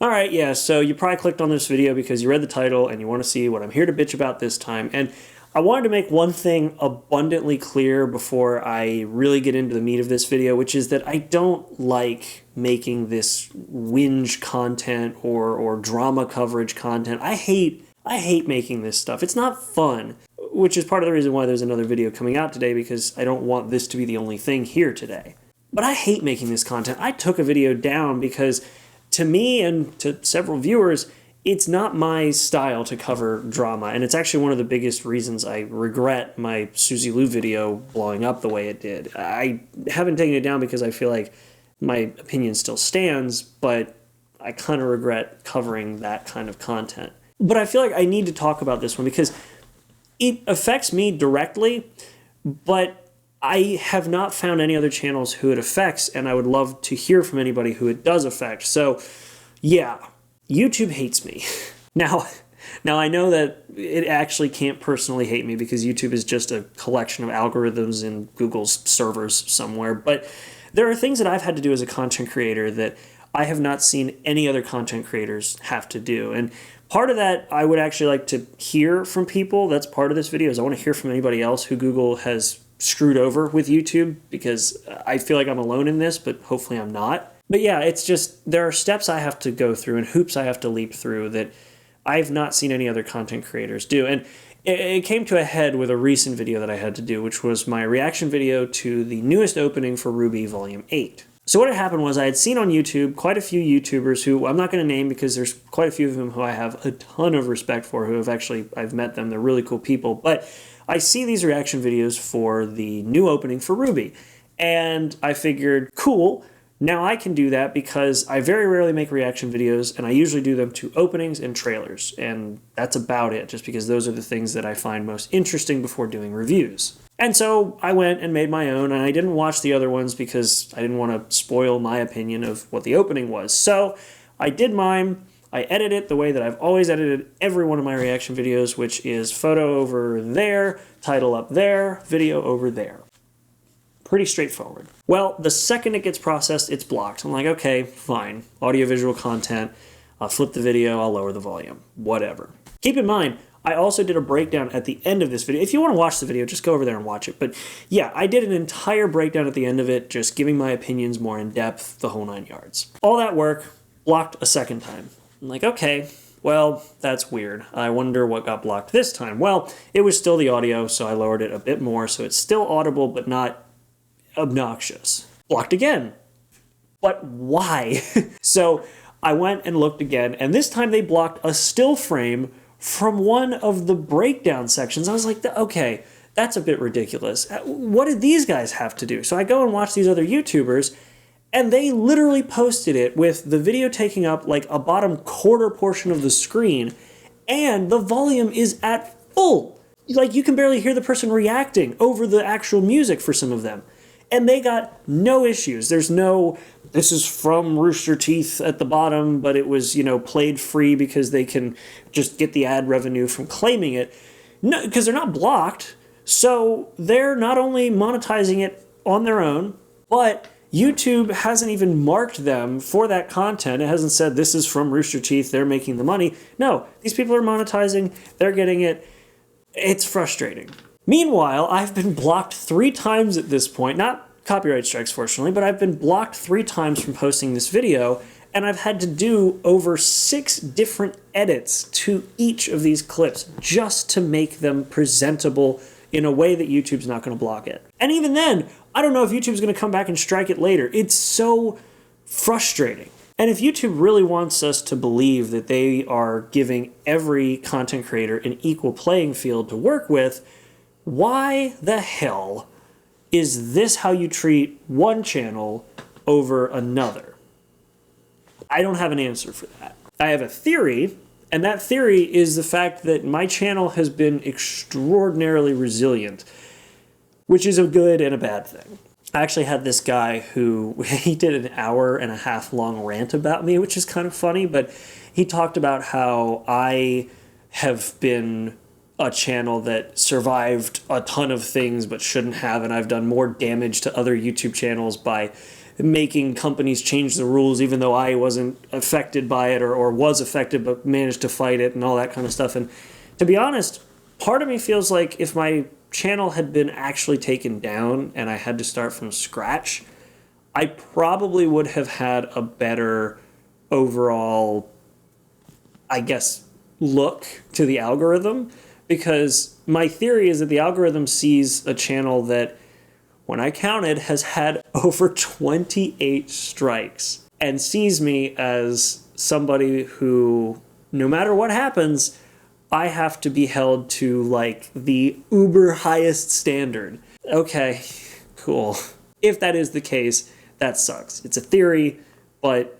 Alright, yeah, so you probably clicked on this video because you read the title and you want to see what I'm here to bitch about this time. And I wanted to make one thing abundantly clear before I really get into the meat of this video, which is that I don't like making this whinge content or drama coverage content. I hate making this stuff. It's not fun, which is part of the reason why there's another video coming out today, because I don't want this to be the only thing here today. But I hate making this content. I took a video down because to me and to several viewers, it's not my style to cover drama, and it's actually one of the biggest reasons I regret my Susie Lou video blowing up the way it did. I haven't taken it down because I feel like my opinion still stands, but I kind of regret covering that kind of content. But I feel like I need to talk about this one because it affects me directly, but I have not found any other channels who it affects, and I would love to hear from anybody who it does affect. So, yeah, YouTube hates me. Now I know that it actually can't personally hate me because YouTube is just a collection of algorithms in Google's servers somewhere, but there are things that I've had to do as a content creator that I have not seen any other content creators have to do. And part of that, I would actually like to hear from people. That's part of this video, is I want to hear from anybody else who Google has screwed over with YouTube, because I feel like I'm alone in this, but hopefully I'm not. But yeah, it's just, there are steps I have to go through and hoops I have to leap through that I've not seen any other content creators do. And it came to a head with a recent video that I had to do, which was my reaction video to the newest opening for Ruby Volume 8. So what had happened was I had seen on YouTube quite a few YouTubers who I'm not going to name because there's quite a few of them who I have a ton of respect for, who have actually, I've met them, they're really cool people, but I see these reaction videos for the new opening for Ruby, and I figured, cool, now I can do that because I very rarely make reaction videos, and I usually do them to openings and trailers, and that's about it, just because those are the things that I find most interesting before doing reviews. And so I went and made my own, and I didn't watch the other ones because I didn't want to spoil my opinion of what the opening was. So I did mine. I edit it the way that I've always edited every one of my reaction videos, which is photo over there, title up there, video over there. Pretty straightforward. Well, the second it gets processed, it's blocked. I'm like, okay, fine. Audiovisual content. I'll flip the video, I'll lower the volume. Whatever. Keep in mind, I also did a breakdown at the end of this video. If you want to watch the video, just go over there and watch it. But yeah, I did an entire breakdown at the end of it, just giving my opinions more in depth, the whole 9 yards. All that work, blocked a second time. I'm like, okay, well, that's weird. I wonder what got blocked this time. Well, it was still the audio, so I lowered it a bit more, so it's still audible, but not obnoxious. Blocked again. But why? So I went and looked again, and this time they blocked a still frame from one of the breakdown sections. I was like, okay, that's a bit ridiculous. What did these guys have to do? So I go and watch these other YouTubers, and they literally posted it with the video taking up like a bottom quarter portion of the screen, and the volume is at full. Like, you can barely hear the person reacting over the actual music for some of them. And they got no issues. There's no, this is from Rooster Teeth at the bottom, but it was, played free because they can just get the ad revenue from claiming it. No, because they're not blocked. So they're not only monetizing it on their own, but YouTube hasn't even marked them for that content. It hasn't said this is from Rooster Teeth, they're making the money. No, these people are monetizing, they're getting it. It's frustrating. Meanwhile, I've been blocked 3 times at this point. Not copyright strikes, fortunately, but I've been blocked 3 times from posting this video, and I've had to do over 6 different edits to each of these clips just to make them presentable in a way that YouTube's not going to block it. And even then, I don't know if YouTube's going to come back and strike it later. It's so frustrating. And if YouTube really wants us to believe that they are giving every content creator an equal playing field to work with, why the hell is this how you treat one channel over another? I don't have an answer for that. I have a theory, and that theory is the fact that my channel has been extraordinarily resilient, which is a good and a bad thing. I actually had this guy who, he did an 1.5 hour long rant about me, which is kind of funny, but he talked about how I have been a channel that survived a ton of things but shouldn't have, and I've done more damage to other YouTube channels by making companies change the rules even though I wasn't affected by it or was affected but managed to fight it and all that kind of stuff. And to be honest, part of me feels like if my channel had been actually taken down and I had to start from scratch, I probably would have had a better overall, I guess, look to the algorithm, because my theory is that the algorithm sees a channel that, when I counted, has had over 28 strikes and sees me as somebody who, no matter what happens, I have to be held to like the uber highest standard. Okay, cool. If that is the case, that sucks. It's a theory, but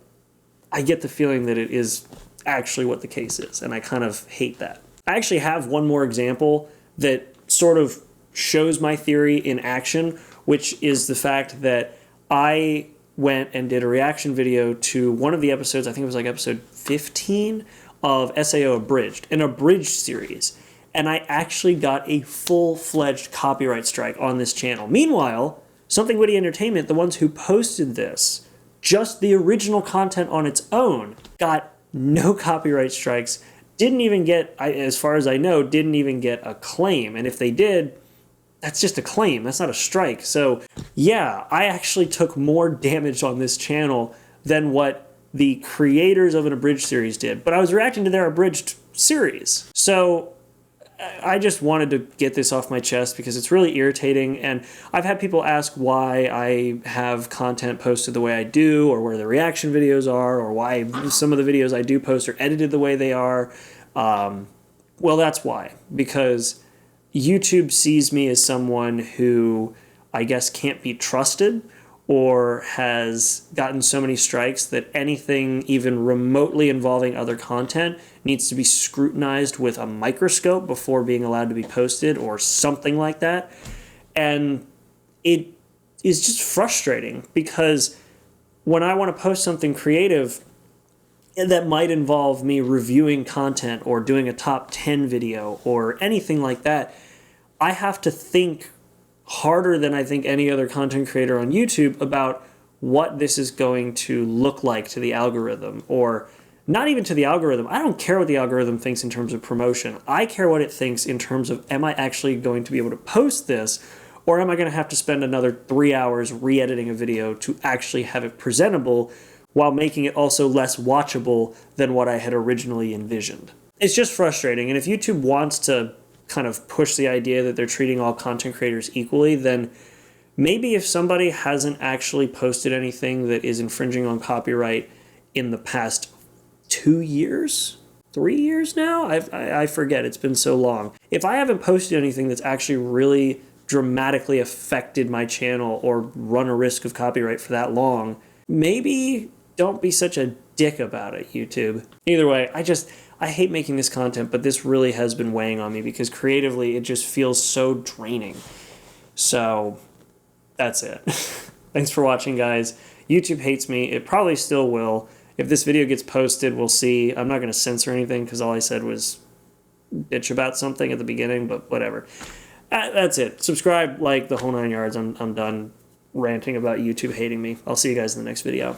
I get the feeling that it is actually what the case is, and I kind of hate that. I actually have one more example that sort of shows my theory in action, which is the fact that I went and did a reaction video to one of the episodes, I think it was like episode 15 of SAO Abridged, an abridged series, and I actually got a full-fledged copyright strike on this channel. Meanwhile, Something Witty Entertainment, the ones who posted this, just the original content on its own, got no copyright strikes, didn't even get, as far as I know, didn't even get a claim. And if they did, that's just a claim. That's not a strike. So yeah, I actually took more damage on this channel than what the creators of an abridged series did. But I was reacting to their abridged series. So I just wanted to get this off my chest because it's really irritating, and I've had people ask why I have content posted the way I do, or where the reaction videos are, or why some of the videos I do post are edited the way they are. Well, that's why. Because YouTube sees me as someone who I guess can't be trusted, or has gotten so many strikes that anything even remotely involving other content needs to be scrutinized with a microscope before being allowed to be posted, or something like that. And it is just frustrating, because when I want to post something creative that might involve me reviewing content or doing a top 10 video or anything like that, I have to think harder than I think any other content creator on YouTube about what this is going to look like to the algorithm, or not even to the algorithm. I don't care what the algorithm thinks in terms of promotion. I care what it thinks in terms of, am I actually going to be able to post this, or am I going to have to spend another 3 hours re-editing a video to actually have it presentable while making it also less watchable than what I had originally envisioned. It's just frustrating, and if YouTube wants to kind of push the idea that they're treating all content creators equally, then maybe if somebody hasn't actually posted anything that is infringing on copyright in the past 2 years, 3 years now, I forget, it's been so long. If I haven't posted anything that's actually really dramatically affected my channel or run a risk of copyright for that long, maybe don't be such a dick about it, YouTube. Either way, I hate making this content, but this really has been weighing on me because creatively it just feels so draining. So that's it. Thanks for watching, guys. YouTube hates me. It probably still will. If this video gets posted, we'll see. I'm not going to censor anything because all I said was bitch about something at the beginning, but whatever. That's it. Subscribe, like, the whole 9 yards. I'm done ranting about YouTube hating me. I'll see you guys in the next video.